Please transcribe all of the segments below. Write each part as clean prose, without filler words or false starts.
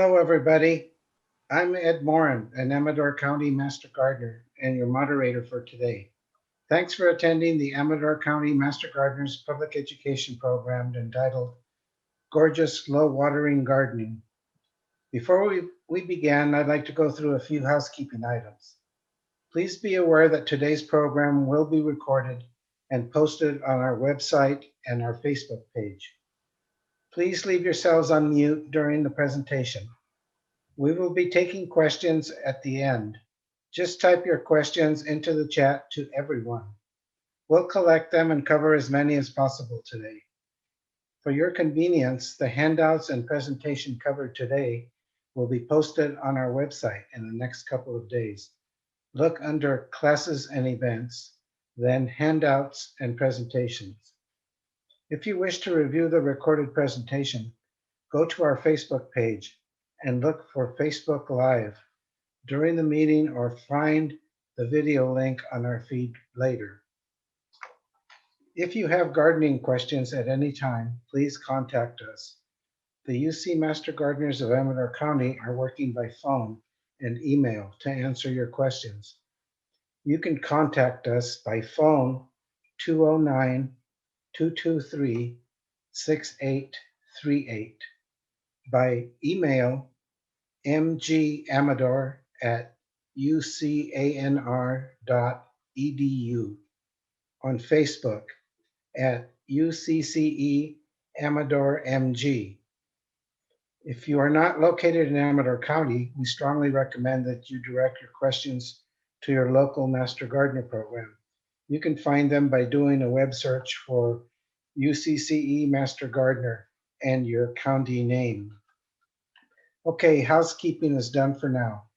Hello, everybody. I'm Ed Morin, an Amador County Master Gardener and your moderator for today. Thanks for attending the Amador County Master Gardeners Public Education Program entitled Gorgeous Low Watering Gardening. Before we begin, I'd like to go through a few housekeeping items. Please be aware that today's program will be recorded and posted on our website and our Facebook page. Please leave yourselves on mute during the presentation. We will be taking questions at the end. Just type your questions into the chat to everyone. We'll collect them and cover as many as possible today. For your convenience, the handouts and presentation covered today will be posted on our website in the next couple of days. Look under Classes and Events, then Handouts and Presentations. If you wish to review the recorded presentation, go to our Facebook page and look for Facebook Live during the meeting or find the video link on our feed later. If you have gardening questions at any time, please contact us. The UC Master Gardeners of Amador County are working by phone and email to answer your questions. You can contact us by phone 209-223-6838, by email mganr@ucanr.edu, on Facebook at UCCE Amador MG. If you are not located in Amador County, we strongly recommend that you direct your questions to your local Master Gardener program. You can find them by doing a web search for UCCE Master Gardener and your county name. Okay, housekeeping is done for now.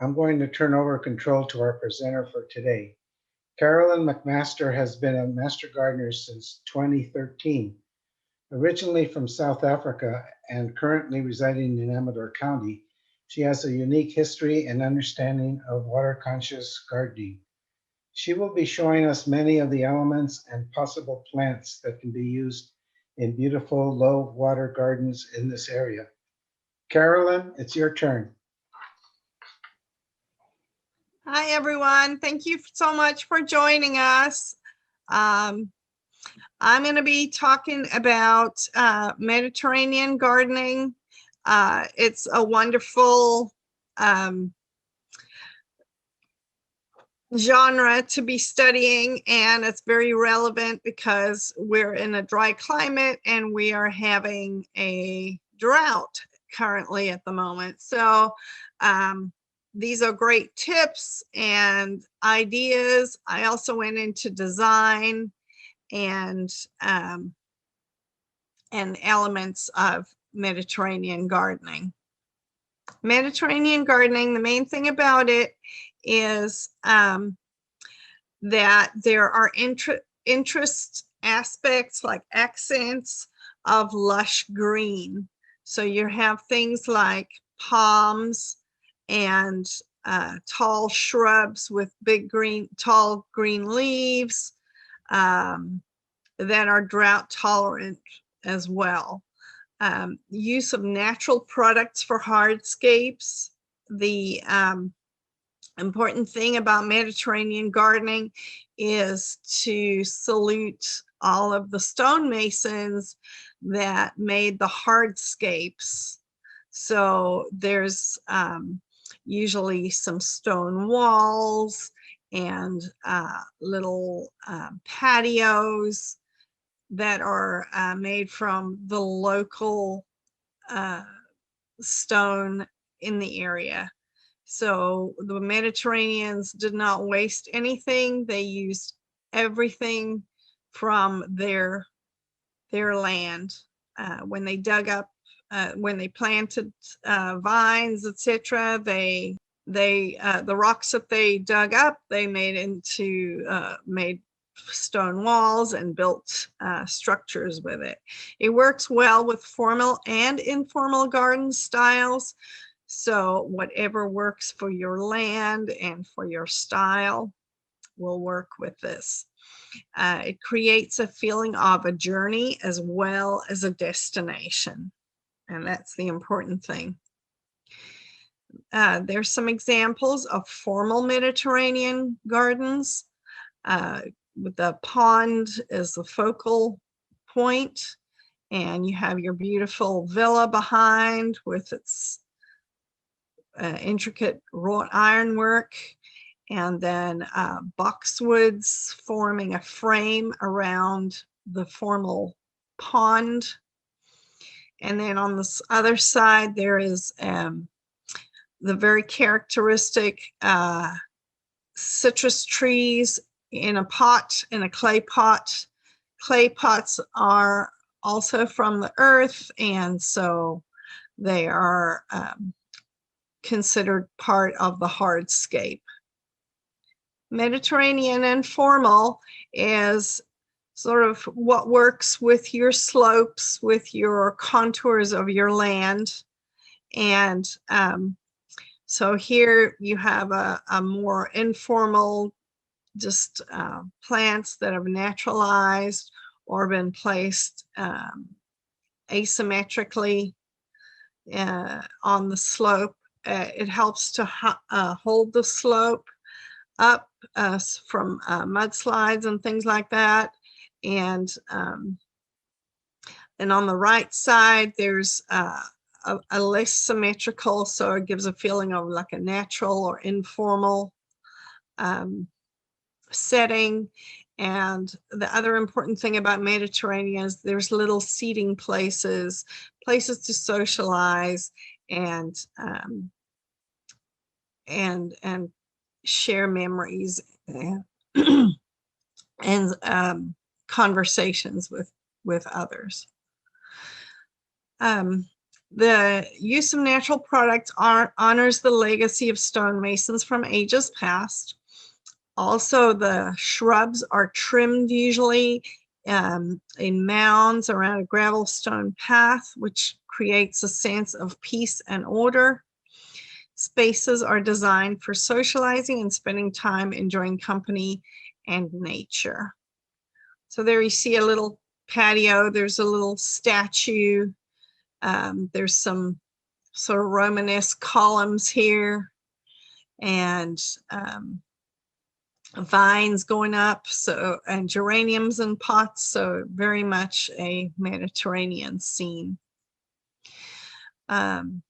I'm going to turn over control to our presenter for today. Carolyn McMaster has been a Master Gardener since 2013. Originally from South Africa and currently residing in Amador County, she has a unique history and understanding of water-conscious gardening. She will be showing us many of the elements and possible plants that can be used in beautiful low-water gardens in this area. Carolyn, it's your turn. Hi, everyone. Thank you so much for joining us. I'm going to be talking about Mediterranean gardening. It's a wonderful genre to be studying, and it's very relevant because we're in a dry climate and we are having a drought currently at the moment. So these are great tips and ideas. I also went into design and elements of Mediterranean gardening. Mediterranean gardening, the main thing about it is that there are interest aspects like accents of lush green. So you have things like palms and tall shrubs with big tall green leaves that are drought tolerant as well. Use of natural products for hardscapes. The important thing about Mediterranean gardening is to salute all of the stonemasons that made the hardscapes. So there's usually some stone walls and little patios that are made from the local stone in the area. So the Mediterraneans did not waste anything. They used everything from their land. When they dug up, when they planted vines, etc., the rocks that they dug up, they made into made stone walls and built structures with it. It works well with formal and informal garden styles. So whatever works for your land and for your style will work with this. It creates a feeling of a journey as well as a destination. And that's the important thing. There's some examples of formal Mediterranean gardens, with the pond as the focal point, and you have your beautiful villa behind with its intricate wrought ironwork, and then boxwoods forming a frame around the formal pond. And then on this other side, there is the very characteristic citrus trees in a pot, in a clay pot. Clay pots are also from the earth, and so they are considered part of the hardscape. Mediterranean informal is sort of what works with your slopes, with your contours of your land. And so here you have a more informal, just plants that have naturalized or been placed asymmetrically on the slope. It helps to hold the slope up from mudslides and things like that. And on the right side, there's a less symmetrical, so it gives a feeling of like a natural or informal setting. And the other important thing about Mediterranean is there's little seating places, places to socialize and share memories and conversations with others. The use of natural products honors the legacy of stonemasons from ages past. Also, the shrubs are trimmed usually in mounds around a gravel stone path, which creates a sense of peace and order. Spaces are designed for socializing and spending time enjoying company and nature. So there you see a little patio. There's a little statue. There's some sort of Romanesque columns here, and vines going up, so, and geraniums in pots, so very much a Mediterranean scene. The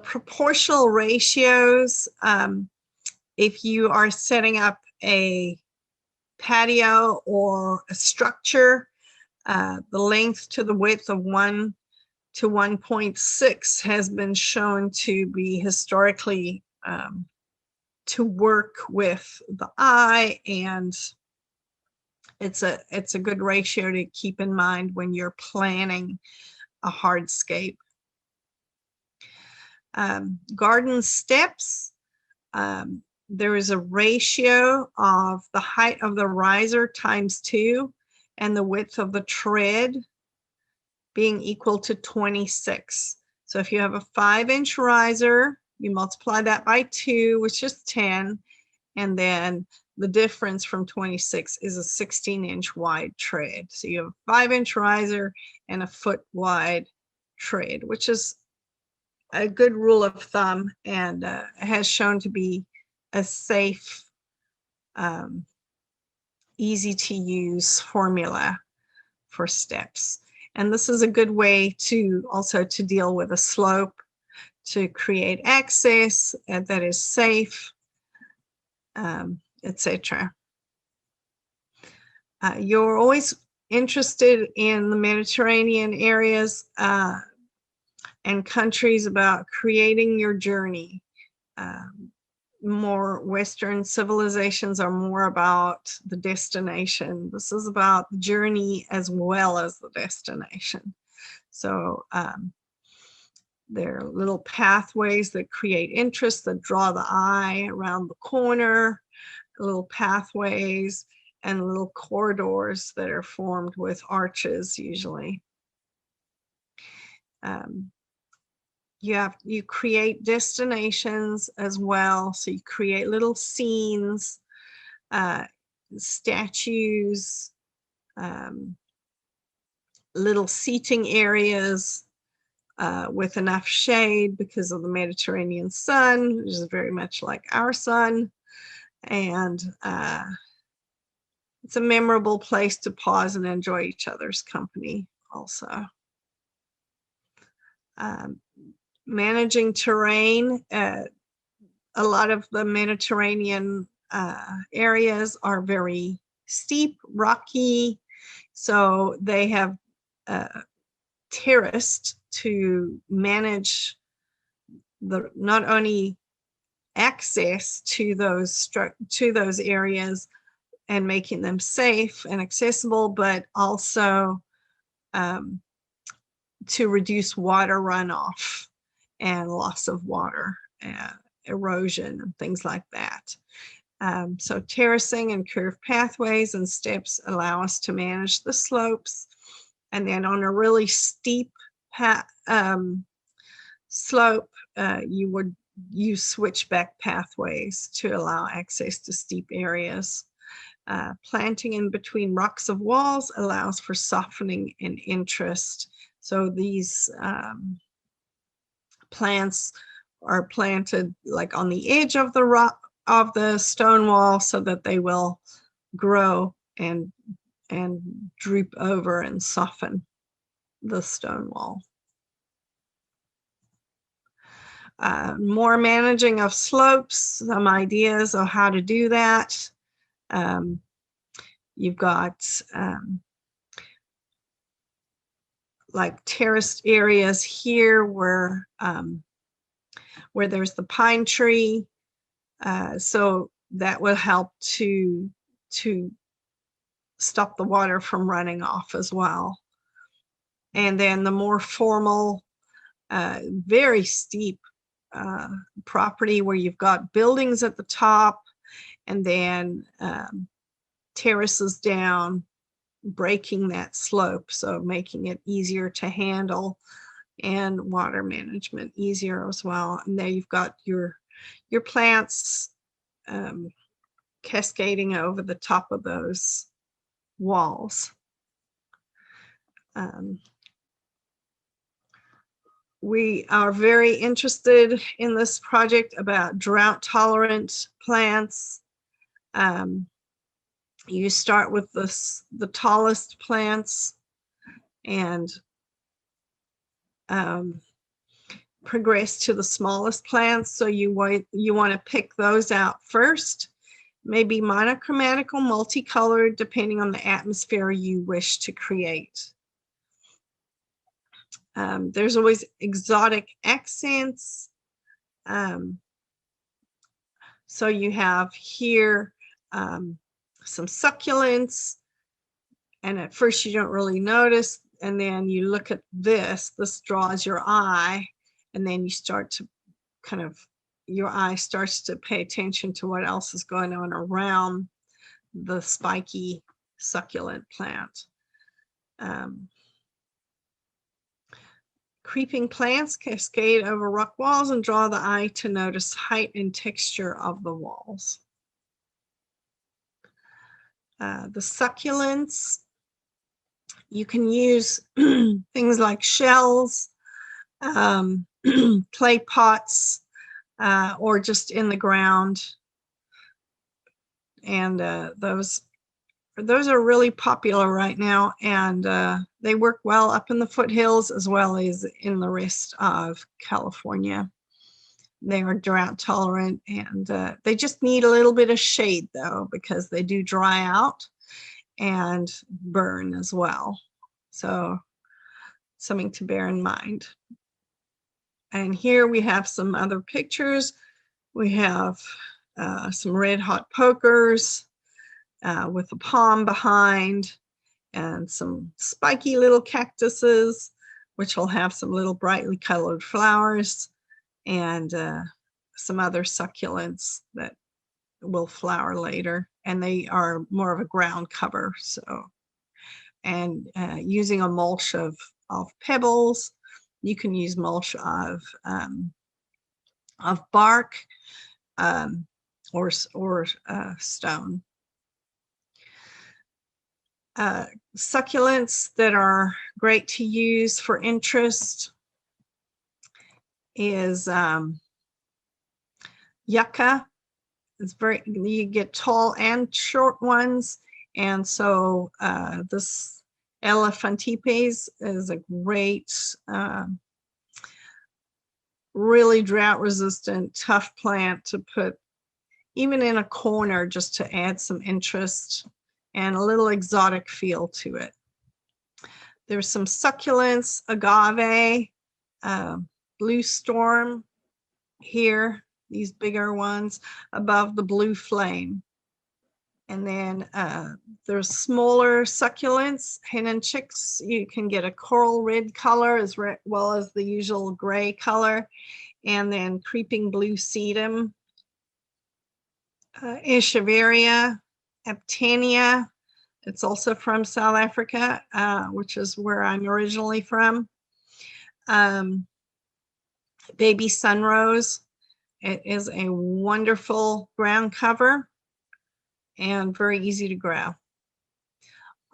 proportional ratios, if you are setting up a patio or a structure, the length to the width of 1 to 1.6 has been shown to be historically to work with the eye, and it's a good ratio to keep in mind when you're planning a hardscape. Garden steps, there is a ratio of the height of the riser times 2 and the width of the tread being equal to 26. So if you have a 5-inch riser, you multiply that by 2, which is 10, and then the difference from 26 is a 16-inch wide tread. So you have a 5-inch riser and a foot wide tread, which is a good rule of thumb, and has shown to be a safe, easy to use formula for steps. And this is a good way to also to deal with a slope, to create access that is safe, etc. You're always interested in the Mediterranean areas and countries about creating your journey. More Western civilizations are more about the destination. This is about the journey as well as the destination. So there are little pathways that create interest, that draw the eye around the corner, little pathways and little corridors that are formed with arches usually. You create destinations as well. So you create little scenes, statues, little seating areas, with enough shade because of the Mediterranean sun, which is very much like our sun. And it's a memorable place to pause and enjoy each other's company also. Managing terrain, a lot of the Mediterranean areas are very steep, rocky, so they have terraced to manage the not only access to those areas and making them safe and accessible, but also to reduce water runoff and loss of water, erosion and things like that. So terracing and curved pathways and steps allow us to manage the slopes. And then on a really steep slope, you would use switchback pathways to allow access to steep areas. Planting in between rocks of walls allows for softening and interest. So these plants are planted like on the edge of the rock of the stone wall so that they will grow and droop over and soften the stone wall. More managing of slopes, some ideas of how to do that. You've got like terraced areas here where there's the pine tree, so that will help to stop the water from running off as well. And then the more formal, very steep property where you've got buildings at the top and then terraces down, breaking that slope, so making it easier to handle and water management easier as well. And there you've got your plants cascading over the top of those walls. We are very interested in this project about drought tolerant plants. You start with the tallest plants and progress to the smallest plants. So you want to pick those out first, maybe monochromatic or multicolored, depending on the atmosphere you wish to create. There's always exotic accents. So you have here some succulents, and at first you don't really notice, and then you look at this draws your eye, and then you start to your eye starts to pay attention to what else is going on around the spiky succulent plant. Creeping plants cascade over rock walls and draw the eye to notice height and texture of the walls. The succulents, you can use things like shells, clay pots, or just in the ground. And those are really popular right now, and they work well up in the foothills as well as in the rest of California. They are drought tolerant, and they just need a little bit of shade though, because they do dry out and burn as well. So something to bear in mind. And here we have some other pictures. We have some red hot pokers with a palm behind, and some spiky little cactuses, which will have some little brightly colored flowers, and some other succulents that will flower later, and they are more of a ground cover. So, and using a mulch of pebbles, you can use mulch of bark or stone. Succulents that are great to use for interest is yucca. It's very, you get tall and short ones. And so this elephantipes is a great, really drought resistant, tough plant to put even in a corner just to add some interest and a little exotic feel to it. There's some succulents, agave, blue storm here, these bigger ones above the blue flame. And then there's smaller succulents, hen and chicks. You can get a coral red color as well as the usual gray color. And then creeping blue sedum, Echeveria, Aptania. It's also from South Africa, which is where I'm originally from. Baby sunrose. It is a wonderful ground cover and very easy to grow.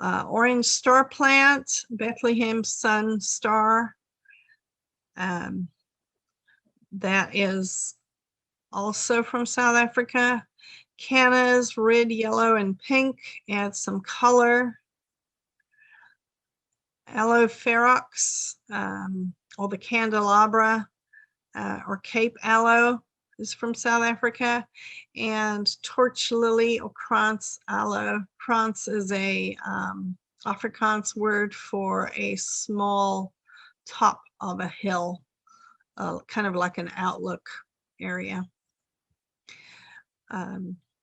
Orange star plant, Bethlehem sun star. That is also from South Africa. Cannas, red, yellow, and pink, add some color. Aloe ferox, or the candelabra, or Cape aloe is from South Africa. And torch lily or krans aloe. Krans is a Afrikaans word for a small top of a hill, kind of like an outlook area.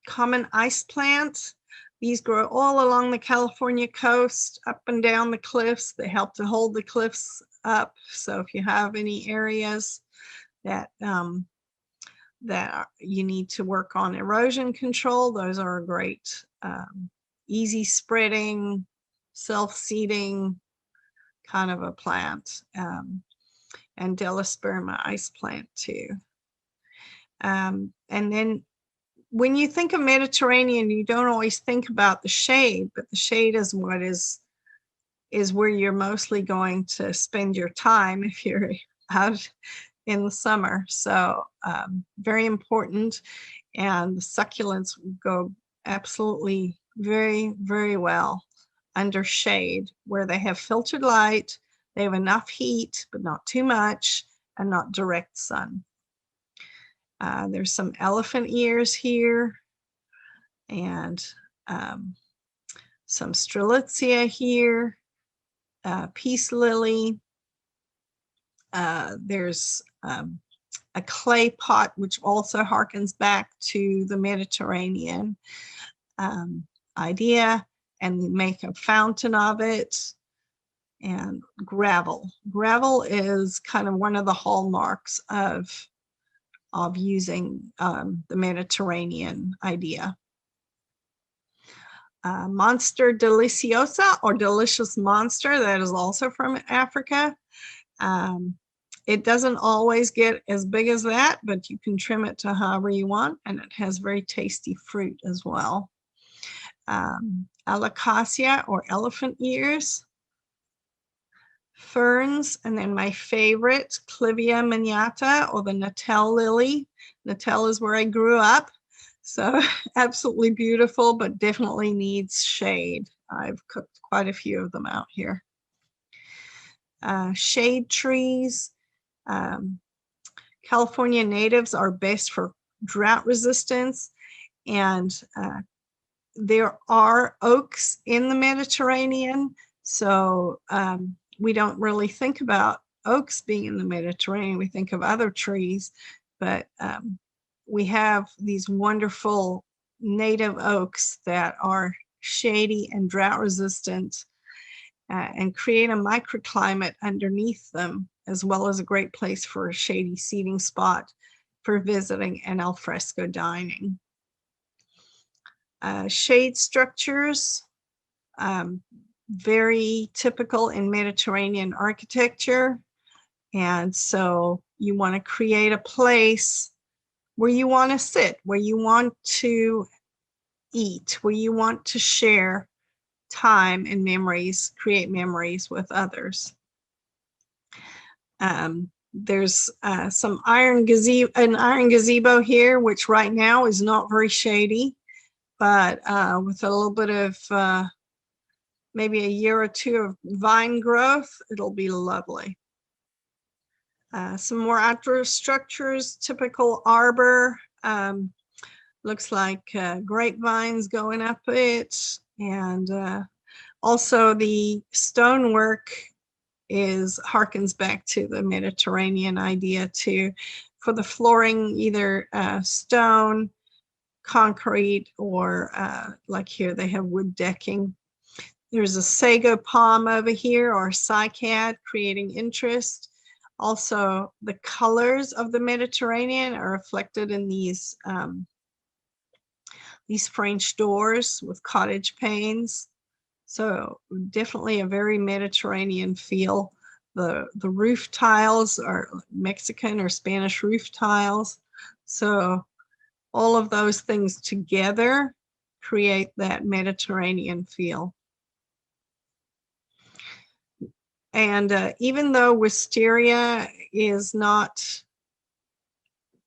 Common ice plant. These grow all along the California coast, up and down the cliffs. They help to hold the cliffs up. So if you have any areas that that you need to work on erosion control, those are a great, easy spreading, self-seeding kind of a plant. And Delosperma ice plant too. And then when you think of Mediterranean, you don't always think about the shade, but the shade is what is where you're mostly going to spend your time if you're out in the summer. So very important. And the succulents go absolutely very, very well under shade where they have filtered light, they have enough heat, but not too much, and not direct sun. There's some elephant ears here, and some strelitzia here, peace lily. There's a clay pot, which also harkens back to the Mediterranean idea, and make a fountain of it. And gravel. Gravel is kind of one of the hallmarks of using the Mediterranean idea. Monster deliciosa, or delicious monster, that is also from Africa. It doesn't always get as big as that, but you can trim it to however you want, and it has very tasty fruit as well. Alocasia, or elephant ears. Ferns, and then my favorite, Clivia miniata, or the Natal lily. Natal is where I grew up, so absolutely beautiful, but definitely needs shade. I've cooked quite a few of them out here. Shade trees. California natives are best for drought resistance, and there are oaks in the Mediterranean, so we don't really think about oaks being in the Mediterranean. We think of other trees, but we have these wonderful native oaks that are shady and drought resistant, and create a microclimate underneath them, as well as a great place for a shady seating spot for visiting and al fresco dining. Shade structures. Very typical in Mediterranean architecture. And so you want to create a place where you want to sit, where you want to eat, where you want to share time and memories, create memories with others. There's some an iron gazebo here, which right now is not very shady, but with a little bit of maybe a year or two of vine growth, it'll be lovely. Some more outdoor structures, typical arbor. Looks like grapevines going up it, and also the stonework harkens back to the Mediterranean idea too. For the flooring, either stone, concrete, or like here they have wood decking. There's a sago palm over here, or cycad, creating interest. Also, the colors of the Mediterranean are reflected in these French doors with cottage panes. So definitely a very Mediterranean feel. The roof tiles are Mexican or Spanish roof tiles. So all of those things together create that Mediterranean feel. And even though wisteria is not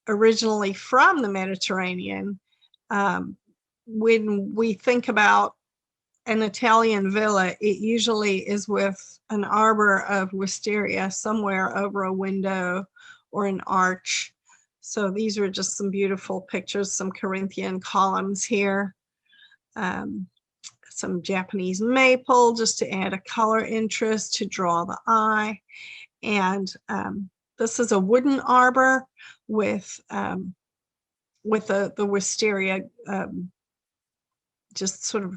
originally from the Mediterranean, when we think about an Italian villa, it usually is with an arbor of wisteria somewhere over a window or an arch. So these are just some beautiful pictures, some Corinthian columns here. Some Japanese maple just to add a color interest to draw the eye. And this is a wooden arbor with the wisteria just sort of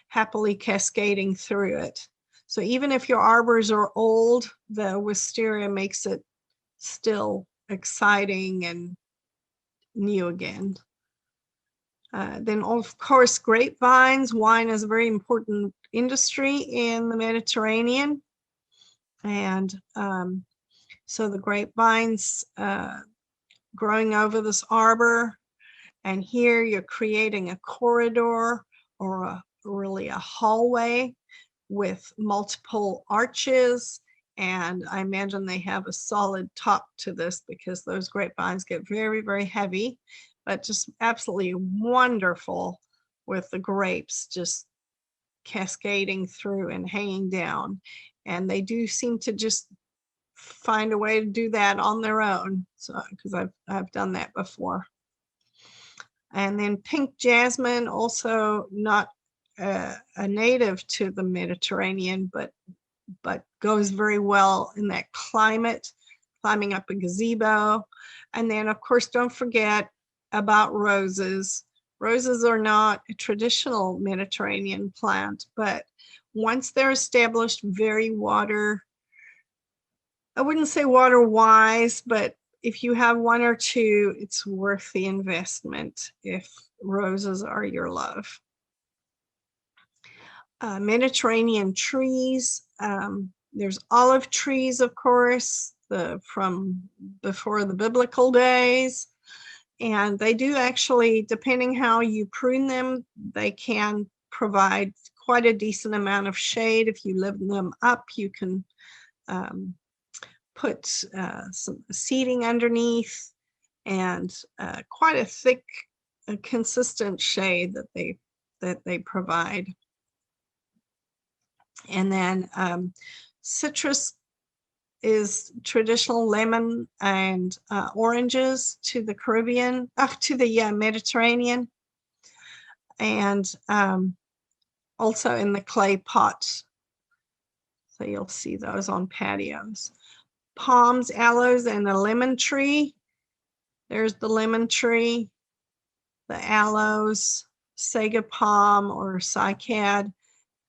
happily cascading through it. So even if your arbors are old, the wisteria makes it still exciting and new again. Then, of course, grapevines. Wine is a very important industry in the Mediterranean. And so the grapevines growing over this arbor. And here you're creating a corridor or really a hallway with multiple arches. And I imagine they have a solid top to this because those grapevines get very, very heavy, but just absolutely wonderful with the grapes just cascading through and hanging down. And they do seem to just find a way to do that on their own. So, because I've done that before. And then pink jasmine, also not a native to the Mediterranean, but goes very well in that climate, climbing up a gazebo. And then, of course, don't forget about roses. Roses are not a traditional Mediterranean plant, but once they're established, very I wouldn't say water wise, but if you have one or two, it's worth the investment if roses are your love. Mediterranean trees. There's olive trees, of course, from before the biblical days. And they do actually, depending how you prune them, they can provide quite a decent amount of shade. If you lift them up, you can put some seating underneath, and quite a thick, consistent shade that they provide. And then citrus is traditional lemon and oranges to the Caribbean, to the Mediterranean, and also in the clay pots. So you'll see those on patios. Palms, aloes, and a lemon tree. There's the lemon tree, the aloes, sago palm or cycad,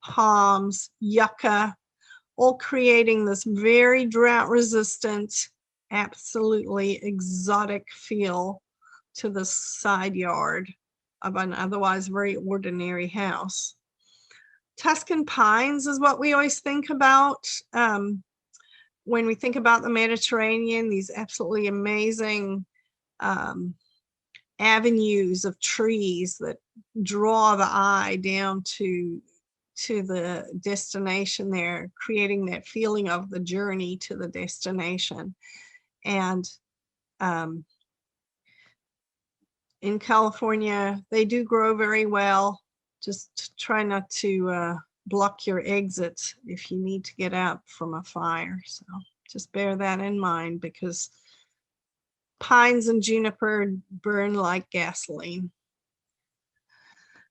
palms, yucca, all creating this very drought resistant, absolutely exotic feel to the side yard of an otherwise very ordinary house. Tuscan pines is what we always think about when we think about the Mediterranean, these absolutely amazing avenues of trees that draw the eye down to the destination there, creating that feeling of the journey to the destination. And in California, they do grow very well. Just try not to block your exit if you need to get out from a fire. So just bear that in mind, because pines and juniper burn like gasoline.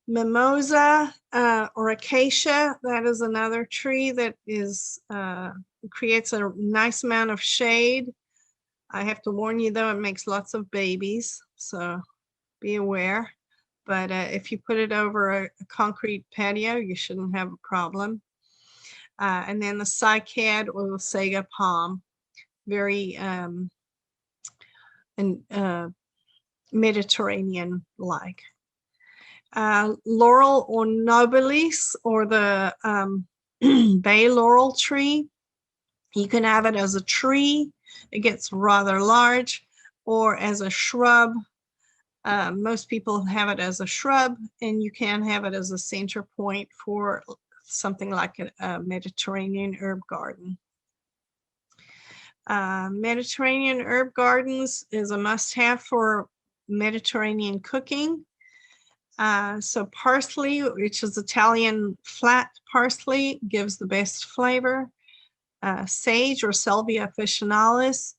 Mimosa or acacia, that is another tree that is creates a nice amount of shade. I have to warn you though, it makes lots of babies, so be aware. But if you put it over a concrete patio, you shouldn't have a problem. And then the cycad or the saga palm, very Mediterranean-like. Laurel or nobilis, or the bay laurel tree. You can have it as a tree. It gets rather large, or as a shrub. Most people have it as a shrub, and you can have it as a center point for something like a Mediterranean herb garden. Mediterranean herb gardens is a must-have for Mediterranean cooking. So parsley, which is Italian flat parsley, gives the best flavor. Sage or Salvia officinalis,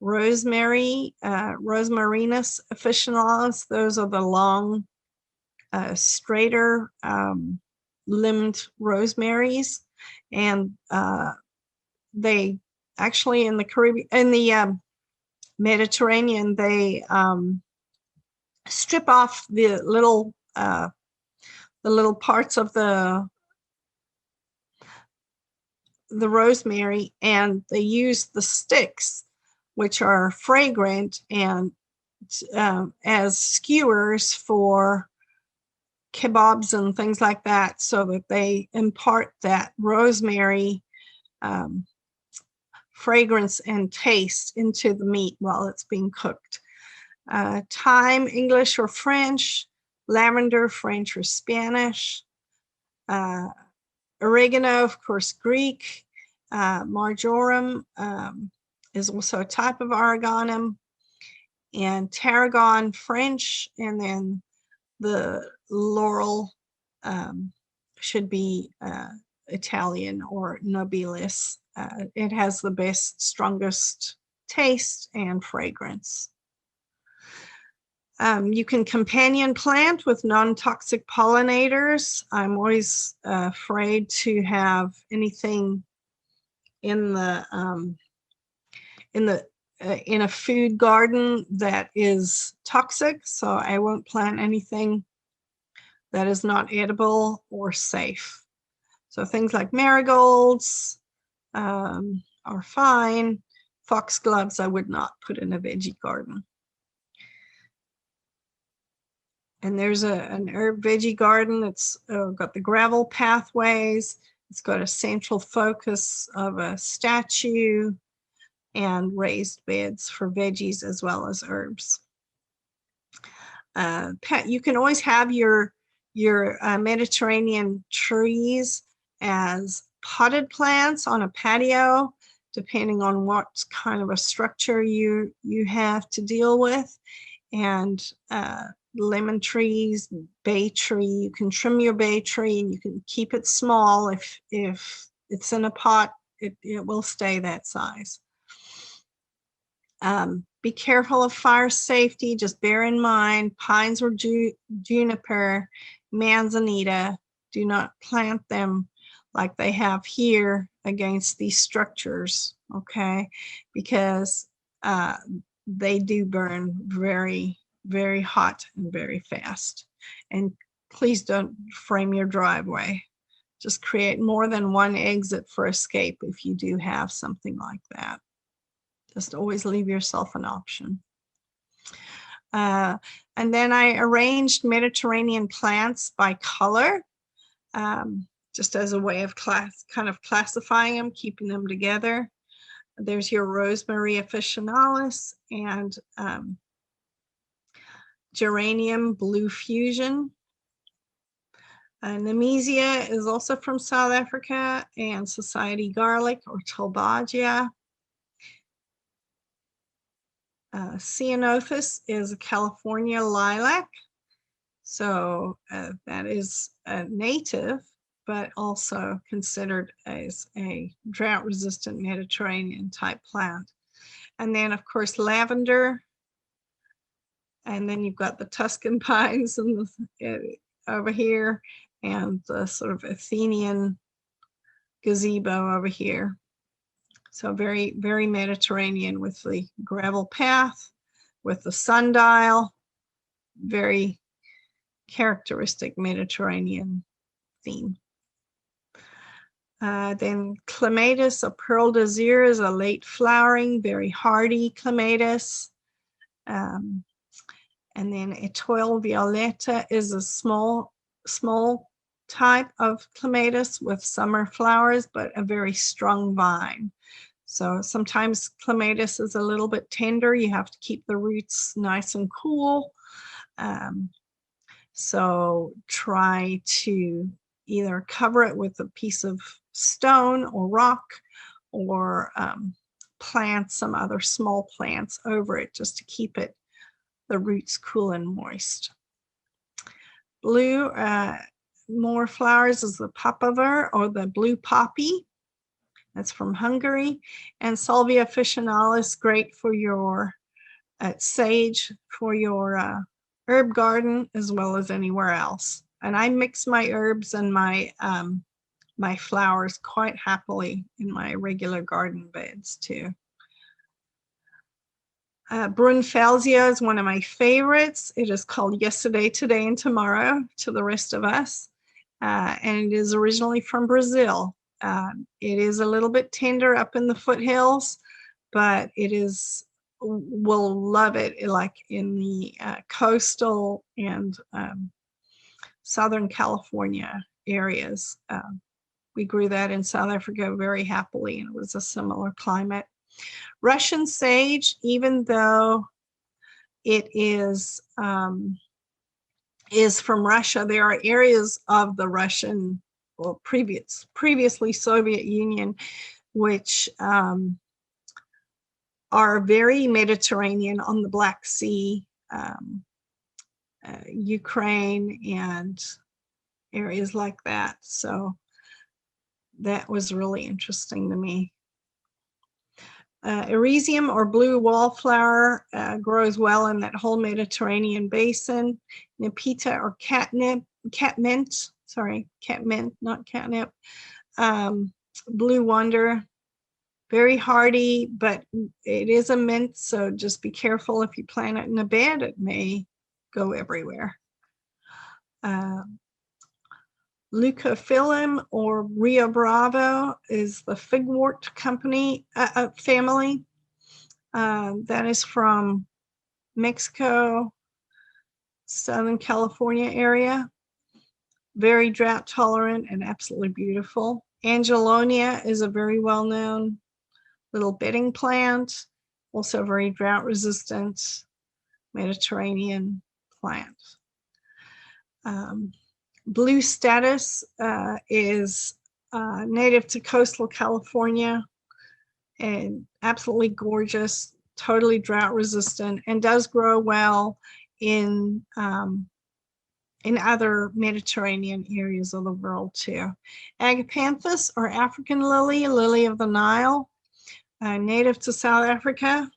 rosemary, Rosmarinus officinalis, those are the long, straighter limbed rosemaries. And they actually in the Caribbean, in the Mediterranean, they strip off the little parts of the rosemary, and they use the sticks, which are fragrant, and as skewers for kebabs and things like that, so that they impart that rosemary fragrance and taste into the meat while it's being cooked. Thyme, English or French. Lavender, French or Spanish. Oregano, of course, Greek. Marjoram is also a type of oreganum. And tarragon, French. And then the laurel should be Italian or nobilis. It has the best, strongest taste and fragrance. You can companion plant with non-toxic pollinators. I'm always afraid to have anything in a food garden that is toxic, so I won't plant anything that is not edible or safe. So things like marigolds are fine. Foxgloves I would not put in a veggie garden. And there's an herb veggie garden. It's got the gravel pathways. It's got a central focus of a statue and raised beds for veggies as well as herbs. You can always have your Mediterranean trees as potted plants on a patio, depending on what kind of a structure you have to deal with. And lemon trees, bay tree, you can trim your bay tree and you can keep it small. If it's in a pot, it will stay that size. Be careful of fire safety. Just bear in mind, pines or juniper, manzanita, do not plant them like they have here against these structures, okay? Because they do burn very, very hot and very fast. And please don't frame your driveway. Just create more than one exit for escape if you do have something like that. Just always leave yourself an option. And then I arranged Mediterranean plants by color, just as a way of kind of classifying them, keeping them together. There's your Rosemary officinalis and Geranium Blue Fusion. Nemesia is also from South Africa, and Society Garlic or Tulbagia. Ceanothus is a California lilac. So that is a native, but also considered as a drought-resistant Mediterranean type plant. And then, of course, lavender. And then you've got the Tuscan pines and over here, and the sort of Athenian gazebo over here. So very, very Mediterranean with the gravel path, with the sundial, very characteristic Mediterranean theme. Then clematis or pearl desir is a late flowering, very hardy clematis. And then Etoile violeta is a small type of clematis with summer flowers, but a very strong vine. So sometimes clematis is a little bit tender. You have to keep the roots nice and cool. So try to either cover it with a piece of stone or rock, or plant some other small plants over it just to keep the roots cool and moist. Blue, more flowers is the papaver or the blue poppy. That's from Hungary. And Salvia officinalis, great for your sage, for your herb garden as well as anywhere else. And I mix my herbs and my flowers quite happily in my regular garden beds too. Brunfelsia is one of my favorites. It is called Yesterday, Today, and Tomorrow to the rest of us. And it is originally from Brazil. It is a little bit tender up in the foothills, but will love it like in the coastal and Southern California areas. We grew that in South Africa very happily, and it was a similar climate. Russian sage, even though it is from Russia, there are areas of the Russian, or previously Soviet Union, which are very Mediterranean on the Black Sea, Ukraine and areas like that. So that was really interesting to me. Eresium or blue wallflower grows well in that whole Mediterranean basin. Nepeta or catmint, not catnip. Blue wonder, very hardy, but it is a mint, so just be careful if you plant it in a bed, it may go everywhere. Leucophyllum or Rio Bravo is the figwort family. That is from Mexico, Southern California area. Very drought tolerant and absolutely beautiful. Angelonia is a very well-known little bedding plant, also very drought resistant Mediterranean plant. Blue status is native to coastal California and absolutely gorgeous, totally drought resistant, and does grow well in other Mediterranean areas of the world too. Agapanthus or African lily, lily of the Nile, native to South Africa,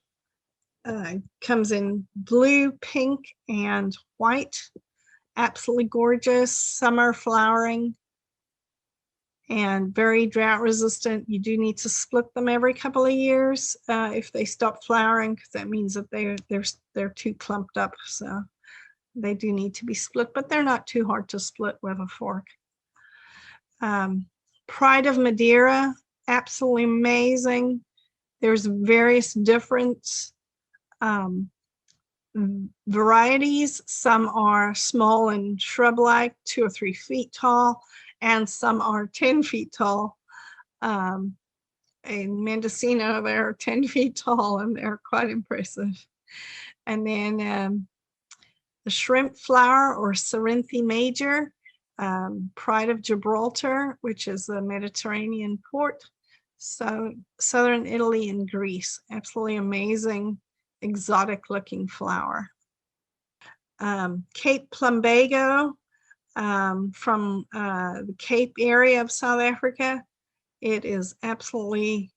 comes in blue, pink, and white. Absolutely gorgeous, summer flowering, and very drought resistant. You do need to split them every couple of years if they stop flowering, because that means that they're too clumped up. So they do need to be split, but they're not too hard to split with a fork. Pride of Madeira, absolutely amazing. There's various different varieties. Some are small and shrub-like, 2 or 3 feet tall, and some are 10 feet tall. In Mendocino, they're 10 feet tall, and they're quite impressive. And then the shrimp flower or Cerinthe major, Pride of Gibraltar, which is a Mediterranean port. So southern Italy and Greece, absolutely amazing exotic looking flower. Cape Plumbago, from the Cape area of South Africa. It is absolutely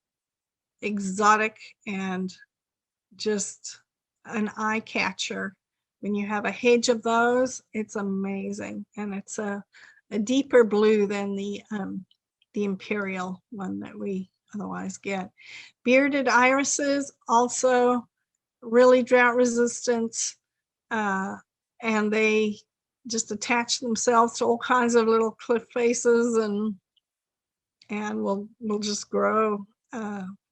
exotic and just an eye catcher. When you have a hedge of those, it's amazing, and it's a deeper blue than the imperial one that we otherwise get. Bearded irises, also really drought resistant, and they just attach themselves to all kinds of little cliff faces and will just grow.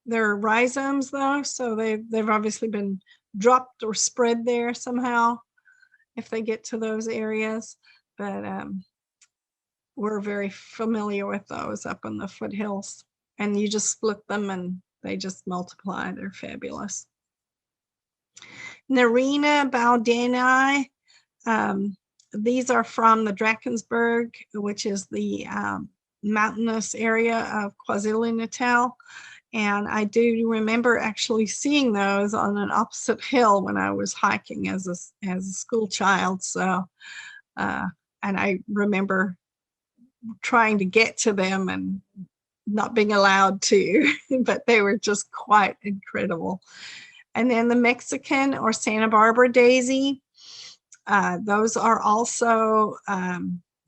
They're rhizomes though, so they've obviously been dropped or spread there somehow if they get to those areas. But we're very familiar with those up in the foothills, and you just split them and they just multiply. They're fabulous. Narina Baldeni, these are from the Drakensberg, which is the mountainous area of KwaZulu-Natal. And I do remember actually seeing those on an opposite hill when I was hiking as a school child. So, and I remember trying to get to them and not being allowed to, but they were just quite incredible. And then the Mexican or Santa Barbara daisy, those are also,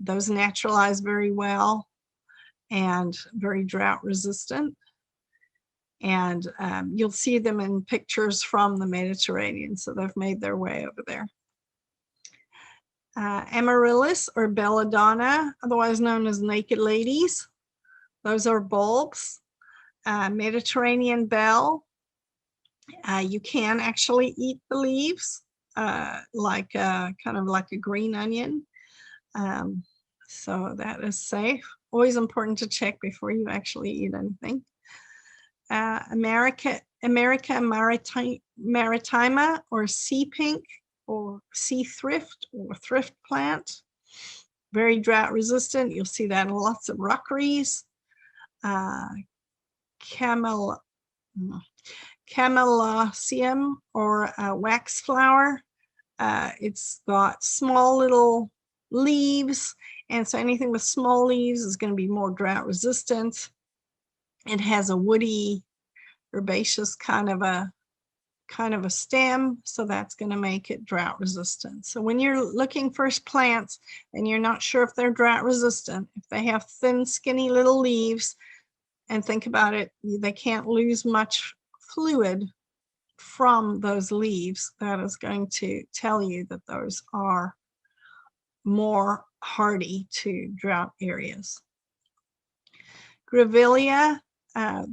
those naturalize very well and very drought resistant. And you'll see them in pictures from the Mediterranean, so they've made their way over there. Amaryllis or belladonna, otherwise known as naked ladies. Those are bulbs. Mediterranean bell. You can actually eat the leaves, like kind of like a green onion. So that is safe. Always important to check before you actually eat anything. America maritima or sea pink or sea thrift or thrift plant. Very drought resistant. You'll see that in lots of rockeries. Camelosium or wax flower. It's got small little leaves, and so anything with small leaves is going to be more drought resistant. It has a woody, herbaceous kind of a stem, so that's going to make it drought resistant. So when you're looking for plants and you're not sure if they're drought resistant, if they have thin, skinny little leaves, and think about it, they can't lose much fluid from those leaves, that is going to tell you that those are more hardy to drought areas. Grevillea,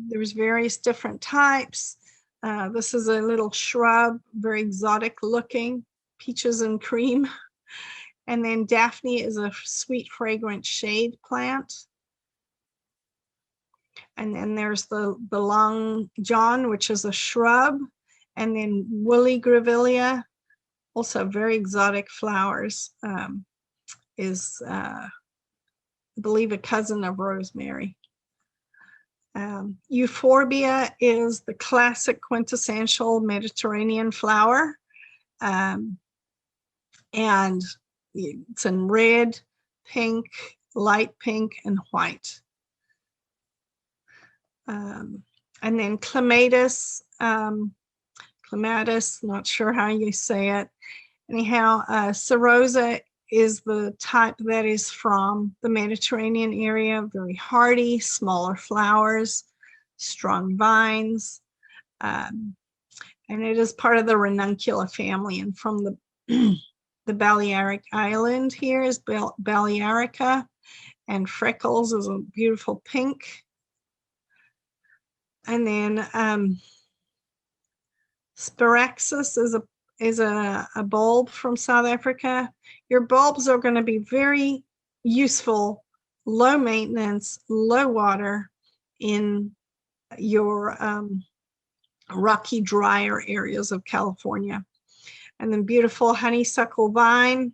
there's various different types. This is a little shrub, very exotic looking, peaches and cream. And then Daphne is a sweet, fragrant shade plant. And then there's the long john, which is a shrub. And then woolly grevillea, also very exotic flowers, is, I believe, a cousin of rosemary. Euphorbia is the classic quintessential Mediterranean flower. And it's in red, pink, light pink, and white. And then clematis, not sure how you say it. Anyhow, Serosa is the type that is from the Mediterranean area, very hardy, smaller flowers, strong vines. And it is part of the ranuncula family. And from the Balearic Island here is Balearica, and Freckles is a beautiful pink. And then Spiraxis is a bulb from South Africa. Your bulbs are going to be very useful, low maintenance, low water in your rocky, drier areas of California. And then beautiful honeysuckle vine.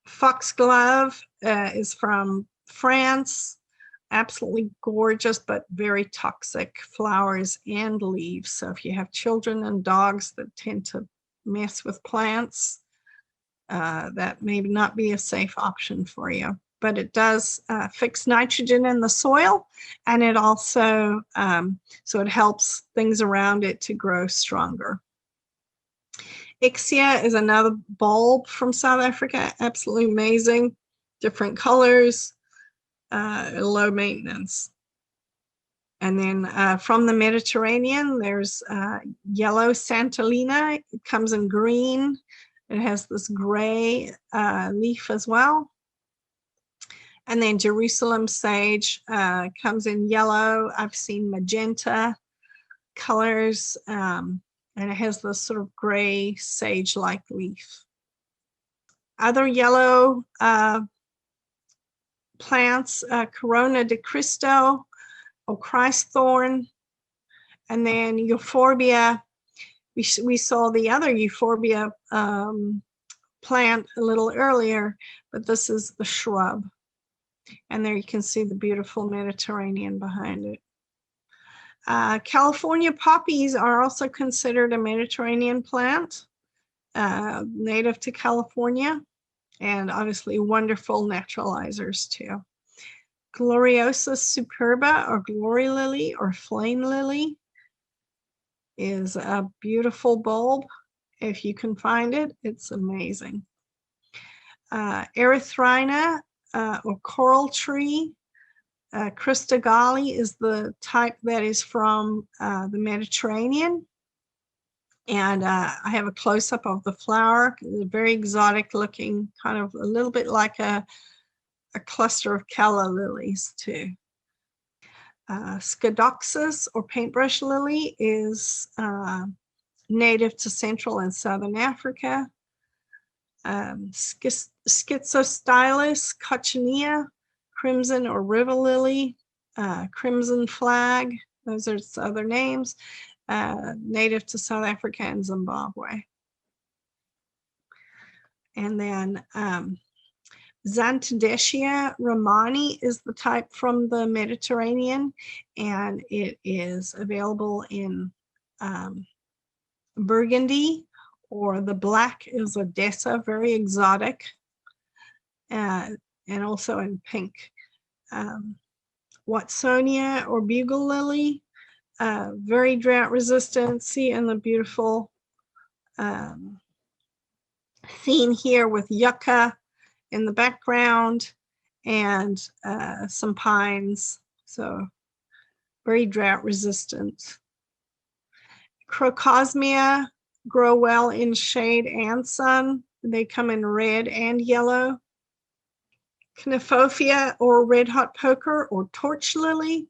Foxglove is from France. absolutely gorgeous, but very toxic flowers and leaves. So if you have children and dogs that tend to mess with plants, that may not be a safe option for you. But it does fix nitrogen in the soil, and it also, so it helps things around it to grow stronger. Ixia is another bulb from South Africa, absolutely amazing, different colors, low maintenance. And then from the Mediterranean, there's yellow Santolina. It comes in green. It has this gray leaf as well. And then Jerusalem sage comes in yellow. I've seen magenta colors, and it has this sort of gray sage-like leaf. Other yellow plants, Corona de Cristo, or Christ thorn, and then euphorbia. We saw the other euphorbia plant a little earlier, but this is the shrub. And there you can see the beautiful Mediterranean behind it. California poppies are also considered a Mediterranean plant, native to California, and obviously wonderful naturalizers too. Gloriosa superba, or glory lily, or flame lily, is a beautiful bulb. If you can find it, it's amazing. Erythrina, or coral tree, Christogali is the type that is from the Mediterranean. And I have a close-up of the flower. It's very exotic looking, kind of a little bit like a cluster of calla lilies too. Scadoxus, or paintbrush lily, is native to Central and Southern Africa. Schizostylus coccinea, crimson or river lily, crimson flag, those are its other names, native to South Africa and Zimbabwe. And then Xanthodeschia romani is the type from the Mediterranean, and it is available in burgundy, or the black is Odessa, very exotic, and also in pink. Watsonia, or bugle lily, very drought resistant. See in the beautiful scene here with yucca in the background and some pines, so very drought resistant. Crocosmia grow well in shade and sun. They come in red and yellow. Cnifophia, or red hot poker, or torch lily,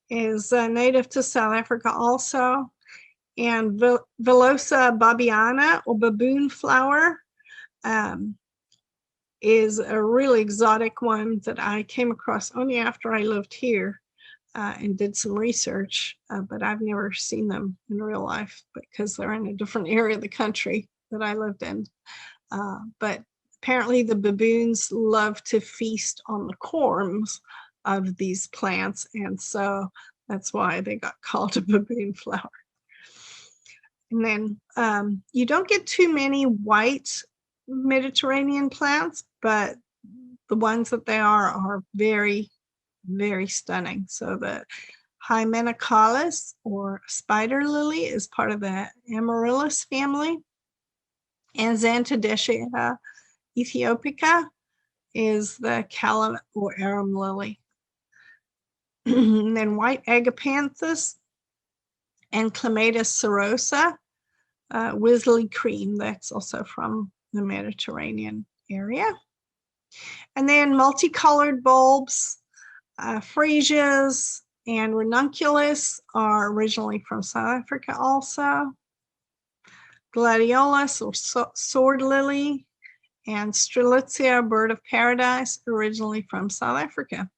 is native to South Africa also. And Villosa babiana, or baboon flower, is a really exotic one that I came across only after I lived here and did some research, but I've never seen them in real life because they're in a different area of the country that I lived in. But apparently the baboons love to feast on the corms of these plants, and so that's why they got called a baboon flower. And then you don't get too many white Mediterranean plants, but the ones that they are very, very stunning. So the Hymenicalis, or spider lily, is part of the Amaryllis family, and Xanthodeschia ethiopica is the calla or arum lily. And then white agapanthus and Clematis cerosa, Wisley cream, that's also from the Mediterranean area. And then multicolored bulbs, freesias and ranunculus are originally from South Africa also. Gladiolus, or sword lily, and Strelitzia, bird of paradise, originally from South Africa.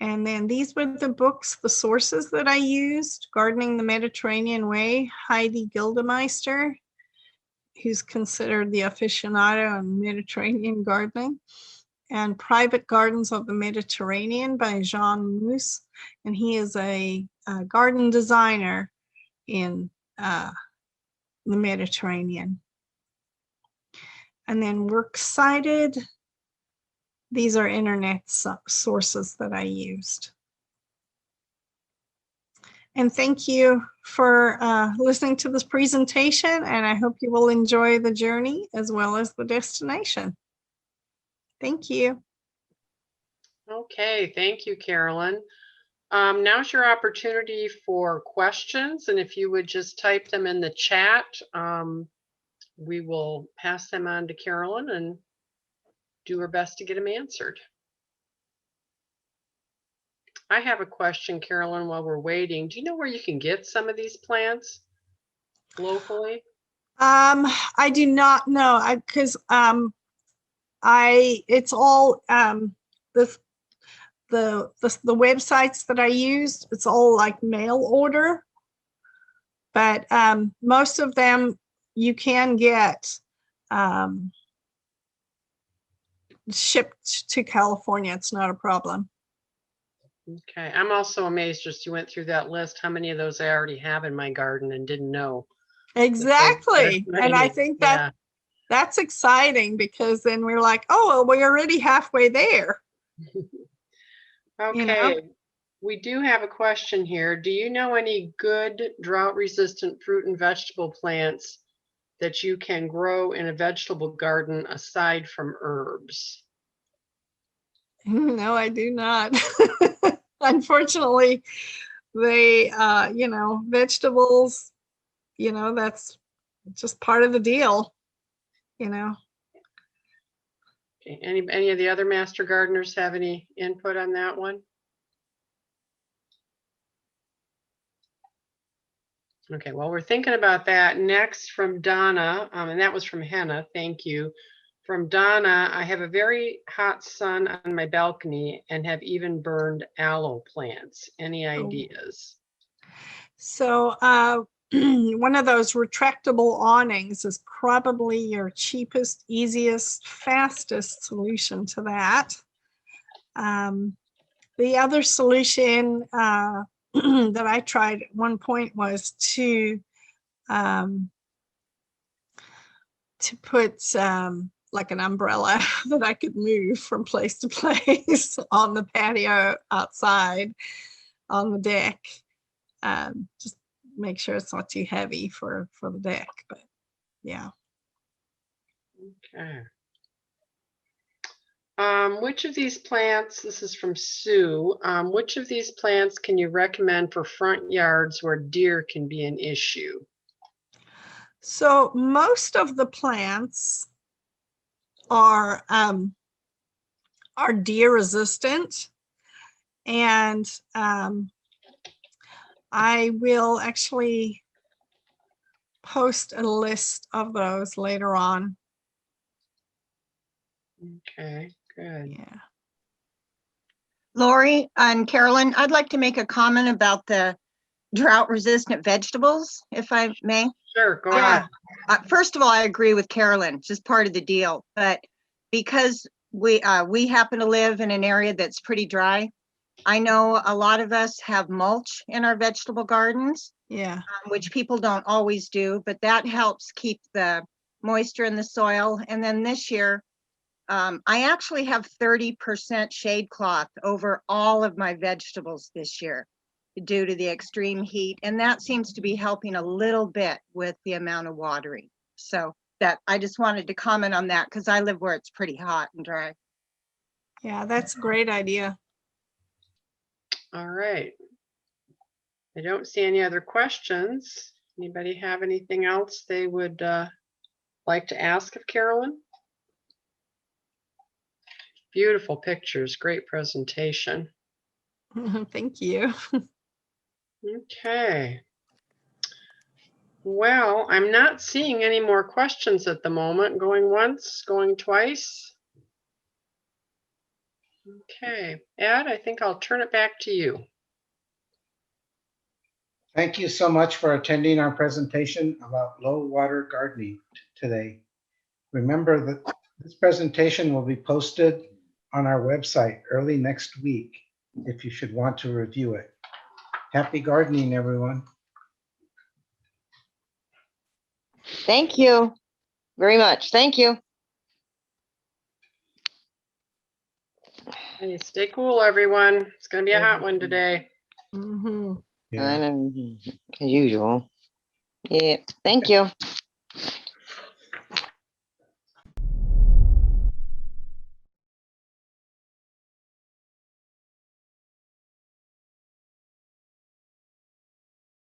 And then these were the books, the sources that I used: Gardening the Mediterranean Way, Heidi Gildemeister, who's considered the aficionado in Mediterranean gardening, and Private Gardens of the Mediterranean by Jean Moose. And he is a garden designer in the Mediterranean. And then Works Cited. These are internet sources that I used. And thank you for listening to this presentation, and I hope you will enjoy the journey as well as the destination. Thank you. Okay, thank you, Carolyn. Now's your opportunity for questions, and if you would just type them in the chat, we will pass them on to Carolyn and do our best to get them answered. I have a question, Carolyn, while we're waiting. Do you know where you can get some of these plants locally? I do not know, because it's all the websites that I used, it's all like mail order, but most of them you can get shipped to California. It's not a problem. Okay, I'm also amazed just you went through that list, how many of those I already have in my garden and didn't know. Exactly. And I think that that's exciting, because then we're like, oh, well, we're already halfway there. Okay, You know? we do have a question here. Do you know any good drought-resistant fruit and vegetable plants that you can grow in a vegetable garden aside from herbs? No, I do not. Unfortunately, they, vegetables, that's just part of the deal, Okay. Any of the other master gardeners have any input on that one? Okay, well, we're thinking about that. Next from Donna, and that was from Henna, thank you. From Donna, I have a very hot sun on my balcony and have even burned aloe plants. Any ideas? So one of those retractable awnings is probably your cheapest, easiest, fastest solution to that. The other solution that I tried at one point was to put like an umbrella that I could move from place to place on the patio outside on the deck. Just make sure it's not too heavy for the deck, but yeah. Okay. Which of these plants, this is from Sue, which of these plants can you recommend for front yards where deer can be an issue? So most of the plants are deer resistant, and I will actually post a list of those later on. Okay, good. Yeah. Lori and Carolyn, I'd like to make a comment about the drought-resistant vegetables, if I may. Sure, go ahead. First of all, I agree with Carolyn. It's just part of the deal. But because we happen to live in an area that's pretty dry, I know a lot of us have mulch in our vegetable gardens, Yeah. which people don't always do, but that helps keep the moisture in the soil. And then this year, I actually have 30% shade cloth over all of my vegetables this year due to the extreme heat. And that seems to be helping a little bit with the amount of watering. So that I just wanted to comment on that because I live where it's pretty hot and dry. Yeah, that's a great idea. All right. I don't see any other questions. Anybody have anything else they would like to ask of Carolyn? Beautiful pictures, great presentation. Thank you. Okay. Well, I'm not seeing any more questions at the moment. Going once, going twice. Okay, Ed, I think I'll turn it back to you. Thank you so much for attending our presentation about low water gardening today. Remember that this presentation will be posted on our website early next week if you should want to review it. Happy gardening, everyone. Thank you very much. Thank you. Hey, stay cool, everyone. It's gonna be a hot one today. Mhm. Yeah. I know, as usual. Yeah, thank you.